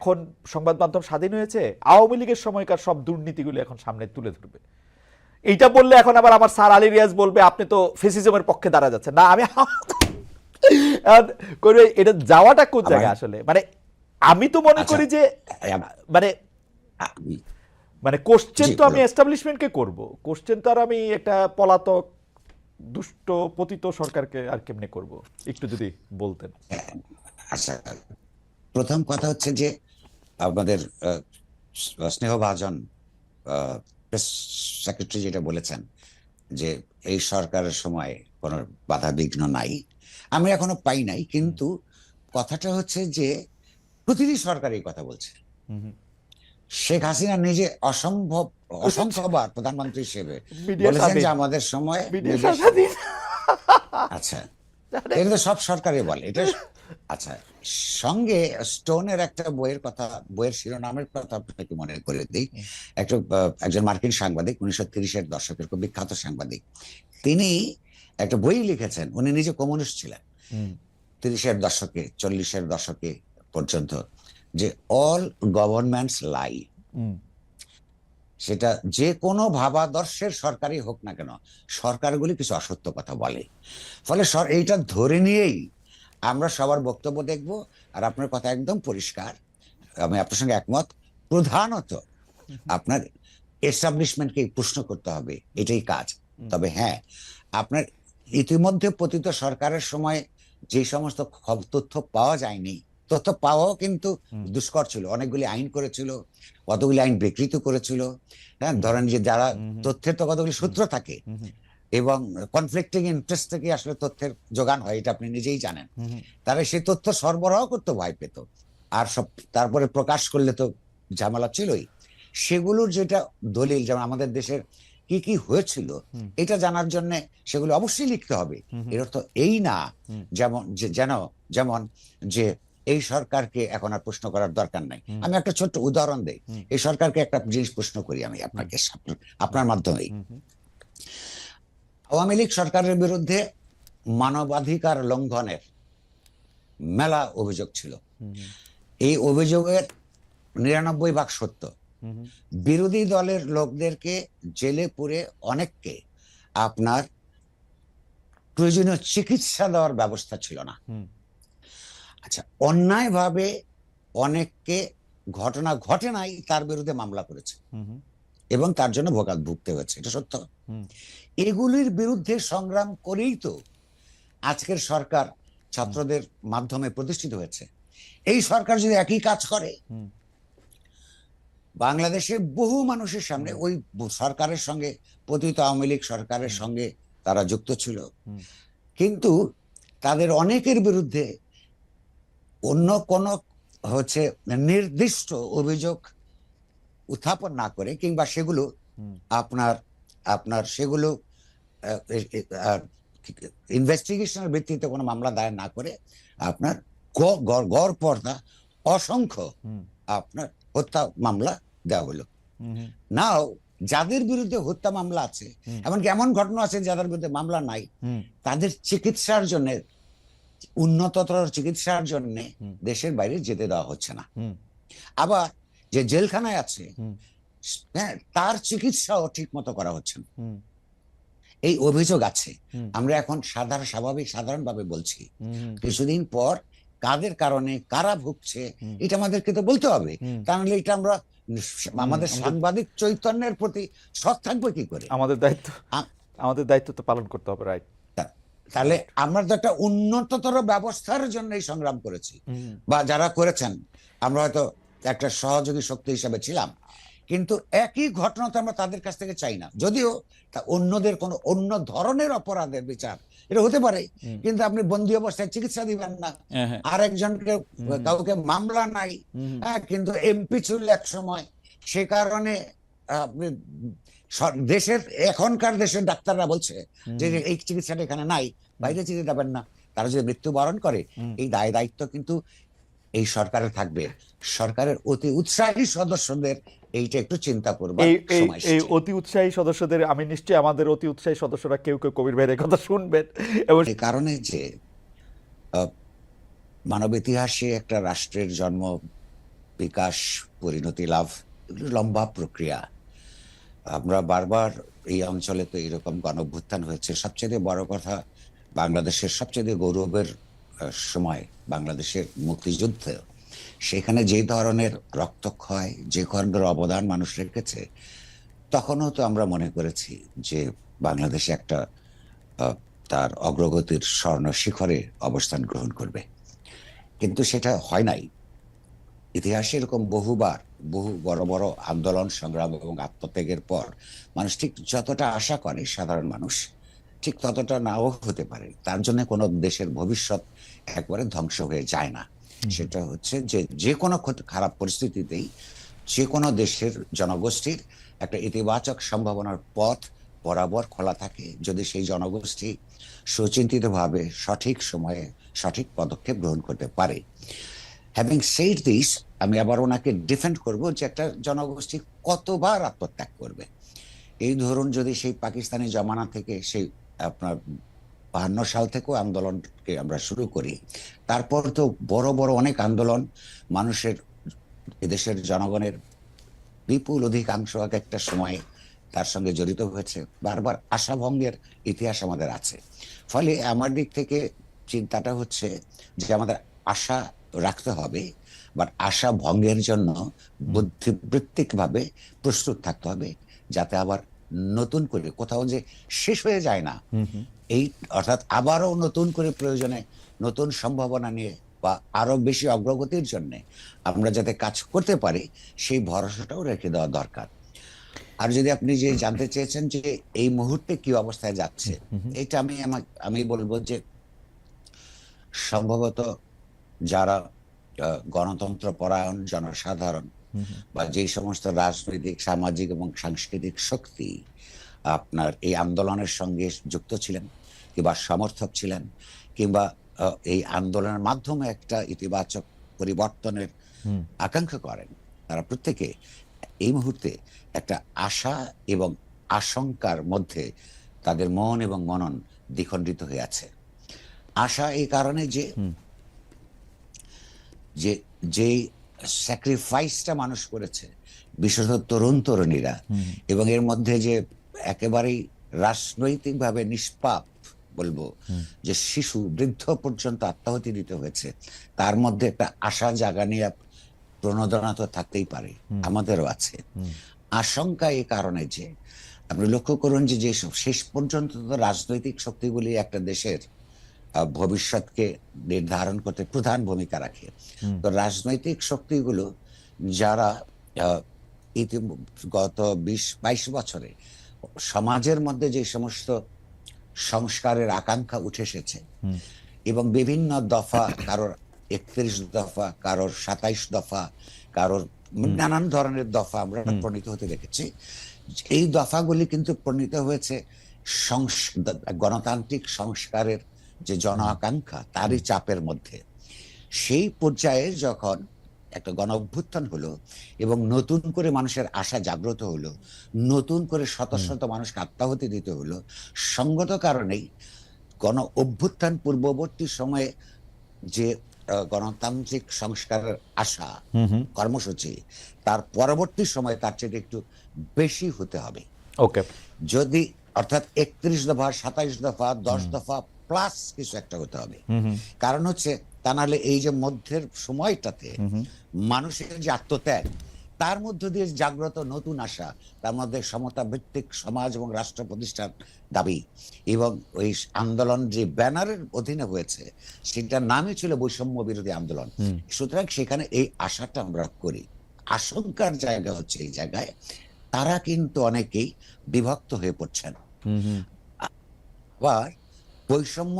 এখন সংবাদ মাধ্যম স্বাধীন হয়েছে, আওয়ামী লীগের সময়কার সব দুর্নীতিগুলো এখন সামনে তুলে ধরবে। এইটা বললে এখন আবার আমার স্যার আলী রিয়াজ বলবে আপনি তো ফেসিজমের পক্ষে দাঁড়া যাচ্ছেন না। আমি করে এটা যাওয়াটা কোন আমার জায়গায় আসলে, মানে আমি তো মনে আচ্ছা করি যে আম- মানে আ- মানে কোশ্চেন জি তো আমি বলুন। এস্টাবলিশমেন্টকে করব, কোশ্চেন তো আর আমি একটা পলাতক দুষ্ট পতিত সরকারকে আর কেমনে করব, একটু যদি বলতেন। আচ্ছা, প্রথম কথা হচ্ছে যে আমাদের স্নেহভাজন প্রেস সেক্রেটারি যেটা বলেছেন যে এই সরকারের সময় কোনো বাধা বিঘ্ন নাই, আমি এখনো পাই নাই, কিন্তু কথাটা হচ্ছে যে প্রতিটি সরকার এই কথা বলছে। শেখ হাসিনা নিজে অসংখ্যবার প্রধানমন্ত্রী হিসেবে মিডিয়া বলেছেন যে স্বাধীন, আমাদের সময় মিডিয়া মিডিয়া স্বাধীন। স্বাধীন। আচ্ছা, এটা তো সব সরকারই বলে এটা। আচ্ছা, সঙ্গে স্টোনের একটা বইয়ের শিরোনামের কথা আপনাকে মনে করে দিই। একজন মার্কিন সাংবাদিক, 1930-এর দশকের খুব বিখ্যাত সাংবাদিক, তিনি একটা বই লিখেছেন। উনি নিজে কমিউনিস্ট ছিলেন 30-এর দশকে, 40-এর দশকে পর্যন্ত, যে অল গভর্নমেন্টস লাই। সেটা যে কোনো ভাবাদর্শের সরকারই হোক না কেন, সরকারগুলি কিছু অসত্য কথা বলে। ফলে এইটা ধরে নিয়েই আমরা সবার বক্তব্য দেখব। আর আপনার কথা একদম পরিষ্কার, আমি আপনার সঙ্গে একমত। প্রধানত আপনার এস্টাবলিশমেন্টকে প্রশ্ন করতে হবে, এটাই কাজ। তবে হ্যাঁ, আপনার ইতিমধ্যে পতিত সরকারের সময় যে সমস্ত তথ্য পাওয়া যায়নি, তথ্য পাওয়াও কিন্তু দুষ্কর ছিল। অনেকগুলি আইন করেছিল, কতগুলি আইন বিকৃত করেছিল। হ্যাঁ, ধরেন যে যারা তথ্যের তো কতগুলি সূত্র থাকে এবং কনফ্লিক্টিং ইন্টারেস্ট থেকে আসলে তথ্যের যোগান হয়, এটা আপনি নিজেই জানেন। তারা সেই তথ্য সরবরাহ করতে ভয় পেত, আর সব তারপরে প্রকাশ করলে তো ঝামেলা ছিলই। সেগুলোর যেটা দলিল, যেমন আমাদের দেশের কি কি হয়েছিল, এটা জানার জন্য সেগুলো অবশ্যই লিখতে হবে। এর অর্থ এই না যেমন যে এই সরকারকে এখন আর প্রশ্ন করার দরকার নাই। আমি একটা ছোট্ট উদাহরণ দেই। এই সরকারকে একটা জিনিস প্রশ্ন করি আমি আপনাকে, আপনার মাধ্যমেই। আওয়ামী লীগ সরকারের বিরুদ্ধে মানবাধিকার লঙ্ঘনের মেলা অভিযোগ ছিল। এই অভিযোগের 99 ভাগ সত্য। বিরোধী দলের লোকদেরকে জেলে পুরে অনেককে আপনার প্রয়োজনীয় চিকিৎসা দেওয়ার ব্যবস্থা ছিল না। আচ্ছা, অন্যায়ভাবে অনেককে, ঘটনা ঘটে নাই তার বিরুদ্ধে মামলা করেছে এবং তার জন্য ভুগতে হয়েছে, এটা সত্য। এগুলির বিরুদ্ধে সংগ্রাম করেই তো আজকের সরকার ছাত্রদের মাধ্যমে প্রতিষ্ঠিত হয়েছে। এই সরকার যদি একই কাজ করে, বাংলাদেশে বহু মানুষের সামনে ওই সরকারের সঙ্গে, পতিত আওয়ামী লীগ সরকারের সঙ্গে তারা যুক্ত ছিল, কিন্তু তাদের অনেকের বিরুদ্ধে অন্য কোন হচ্ছে নির্দিষ্ট অভিযোগ উত্থাপন না করে, কিংবা সেগুলো আপনার আপনার সেগুলো ইনভেস্টিগেশনের ভিত্তিতে কোনো মামলা দায়ের না করে আপনার গড় পর্দা অসংখ্য আপনার হত্যা মামলা দেওয়া হলো। নাও যাদের বিরুদ্ধে হত্যা মামলা আছে, এমনকি এমন ঘটনা আছে যাদের বিরুদ্ধে মামলা নাই, তাদের চিকিৎসার জন্য, উন্নততর চিকিৎসার জন্য দেশের বাইরে যেতে দেওয়া হচ্ছে না। আবার যে জেলখানায় আছে, হ্যাঁ, তার চিকিৎসাও ঠিক মতো করা হচ্ছে না। এই অভিযোগ আছে। আমরা এখন সাধারণভাবে বলছি, কিছুদিন পর কাদের কারণে কারা ভুগছে এটা আমাদেরকে তো বলতে হবে। তাহলে এটা আমরা আমাদের সাংবাদিক চৈতন্যের প্রতি সৎ থাকবো কি করে? আমাদের দায়িত্ব তো পালন করতে হবে, রাইট? তাহলে আমরা তো একটা উন্নততর ব্যবস্থার জন্য সংগ্রাম করেছি, বা যারা করেছেন আমরা হয়তো একটা সহযোগী শক্তি হিসাবে ছিলাম, কিন্তু একই ঘটনা তো আমরা তাদের কাছ থেকে চাই না। যদিও তা অন্যদের কোনো অন্য ধরনের অপরাধের বিচার এটা হতে পারে, কিন্তু আপনি বন্দী অবস্থায় চিকিৎসা দিবেন না। আর একজনকে, কাউকে মামলা নাই, হ্যাঁ, কিন্তু এমপি ছিল এক সময়, সে কারণে আপনি দেশের, এখনকার দেশের ডাক্তাররা বলছে যে এই চিকিৎসাটা এখানে নাই, বাইরে চিকিৎসা দেবেন না। তারা যদি মৃত্যুবরণ করে, এই দায়িত্ব কিন্তু এই সরকারের থাকবে। সরকারের অতি উৎসাহী সদস্যদের এইটা একটু চিন্তা করবার সময় এই এসেছে। অতি উৎসাহী সদস্যদের, আমি নিশ্চয়ই আমাদের অতি উৎসাহী সদস্যরা কেউ কেউ কবির ভাইয়ের কথা শুনবেন। এবং এই কারণে যে মানব ইতিহাসে একটা রাষ্ট্রের জন্ম বিকাশ, পরিণতি লাভ, এগুলো লম্বা প্রক্রিয়া। আমরা বারবার এই অঞ্চলে তো এরকম গণঅভ্যুত্থান হয়েছে। সবচেয়ে বড় কথা, বাংলাদেশের সবচেয়ে গৌরবের সময়, বাংলাদেশের মুক্তিযুদ্ধ, সেখানে যে ধরনের রক্তক্ষয়, যে ধরনের অবদান মানুষ রেখেছে, তখনও তো আমরা মনে করেছি যে বাংলাদেশে একটা তার অগ্রগতির স্বর্ণ শিখরে অবস্থান গ্রহণ করবে, কিন্তু সেটা হয় নাই। ইতিহাসে এরকম বহুবার বহু বড় বড় আন্দোলন, সংগ্রাম এবং আত্মত্যাগের পর মানুষ ঠিক যতটা আশা করে, সাধারণ মানুষ ঠিক ততটা নাও হতে পারে। তার জন্য কোনো দেশের ভবিষ্যৎ একবারে ধ্বংস হয়ে যায় না। সেটা হচ্ছে যে যে কোনো খারাপ পরিস্থিতিতেই যে কোনো দেশের জনগোষ্ঠীর একটা ইতিবাচক সম্ভাবনার পথ বরাবর খোলা থাকে, যদি সেই জনগোষ্ঠী সুচিন্তিতভাবে সঠিক সময়ে সঠিক পদক্ষেপ গ্রহণ করতে পারে। হ্যাভিং সেইড দিস, আমি আবার ওনাকে ডিফেন্ড করব যে একটা জনগোষ্ঠী কতবার আত্মত্যাগ করবে। এই ধরুন, যদি সেই পাকিস্তানি জমানা থেকে, সেই আপনার 52 সাল থেকেও আন্দোলনকে আমরা শুরু করি, তারপর তো বড় বড় অনেক আন্দোলন, মানুষের, এদেশের জনগণের বিপুল অধিকাংশ এক একটা সময়ে তার সঙ্গে জড়িত হয়েছে। বারবার আশাভঙ্গের ইতিহাস আমাদের আছে। ফলে আমার দিক থেকে চিন্তাটা হচ্ছে যে আমাদের আশা রাখতে হবে, বাট আশা ভঙ্গের জন্য বুদ্ধিবৃত্তিকভাবে প্রস্তুত থাকতে হবে, যাতে আবার নতুন করে কোথাও যে শেষ হয়ে যায় না, এই অর্থাৎ আবারও নতুন করে প্রয়োজনে নতুন সম্ভাবনা নিয়ে বা আরো বেশি অগ্রগতির জন্য আমরা যাতে কাজ করতে পারি, সেই ভরসাটাও রেখে দেওয়া দরকার। আর যদি আপনি যে জানতে চেয়েছেন যে এই মুহূর্তে কি অবস্থায় যাচ্ছে, এটা আমি বলবো যে সম্ভবত যারা গণতন্ত্র পরায়ণ জনসাধারণ বা যে সমস্ত রাজনৈতিক, সামাজিক এবং সাংস্কৃতিক শক্তি আপনার এই আন্দোলনের সঙ্গে যুক্ত ছিলেন কিংবা সমর্থক ছিলেন, কিংবা এই আন্দোলনের মাধ্যমে একটা ইতিবাচক পরিবর্তনের আকাঙ্ক্ষা করেন, তারা প্রত্যেকে এই মুহূর্তে একটা আশা এবং আশঙ্কার মধ্যে তাদের মন এবং মনন দ্বিখণ্ডিত হয়ে আছে। আশা এই কারণে যে যে স্যাক্রিফাইসটা মানুষ করেছে, বিশেষত তরুণ তরুণীরা, এবং এর মধ্যে যে একেবারেই রাজনৈতিকভাবে নিষ্পাপ বলবো যে শিশু, বৃদ্ধ পর্যন্ত আত্মাহুতি দিতে হয়েছে, তার মধ্যে একটা আশা জাগানিয়া প্রণোদনা তো থাকতেই পারে, আমাদেরও আছে। আশঙ্কা এই কারণে যে আপনি লক্ষ্য করুন যে যেসব শেষ পর্যন্ত তো রাজনৈতিক শক্তিগুলি একটা দেশের ভবিষ্যৎকে নির্ধারণ করতে প্রধান ভূমিকা রাখে। তো রাজনৈতিক শক্তিগুলো যারা গত 20-22 বছরে সমাজের মধ্যে যে সমস্ত সংস্কারের আকাঙ্ক্ষা উঠে এসেছে, এবং বিভিন্ন দফা, কারোর 31 দফা, কারোর 27 দফা, কারোর নানান ধরনের দফা আমরা প্রণীত হতে দেখেছি। এই দফাগুলি কিন্তু প্রণীত হয়েছে গণতান্ত্রিক সংস্কারের যে জন আকাঙ্ক্ষা, তারই চাপের মধ্যে। সেই পর্যায়ে যখন একটা গণ অভ্যুত্থান হলো এবং নতুন করে মানুষের আশা জাগ্রত হলো, নতুন করে শত শত মানুষকে আত্মাহুতি দিতে হলো, সঙ্গত কারণেই গণ অভ্যুত্থান পূর্ববর্তী সময়ে যে গণতান্ত্রিক সংস্কারের আশা কর্মসূচি, তার পরবর্তী সময় তার চেয়ে একটু বেশি হতে হবে। ওকে, যদি অর্থাৎ 31 দফা, 27 দফা, 10 দফা প্লাস কিছু একটা হতে হবে। কারণ হচ্ছে, তা নাহলে এই যে মধ্যের সময়টাতে মানুষের যে আত্মত্যাগ, তার মধ্য দিয়ে জাগ্রত নতুন আশা, তার মধ্যে সমতা ভিত্তিক সমাজ এবং রাষ্ট্র প্রতিষ্ঠার দাবি, এবং ওই আন্দোলন যে ব্যানারের অধীনে হয়েছে, সেটার নামই ছিল বৈষম্য বিরোধী আন্দোলন। সুতরাং সেখানে এই আশাটা আমরা করি। আশঙ্কার জায়গা হচ্ছে এই জায়গায় তারা কিন্তু অনেকেই বিভক্ত হয়ে পড়ছেন। আবার বৈষম্য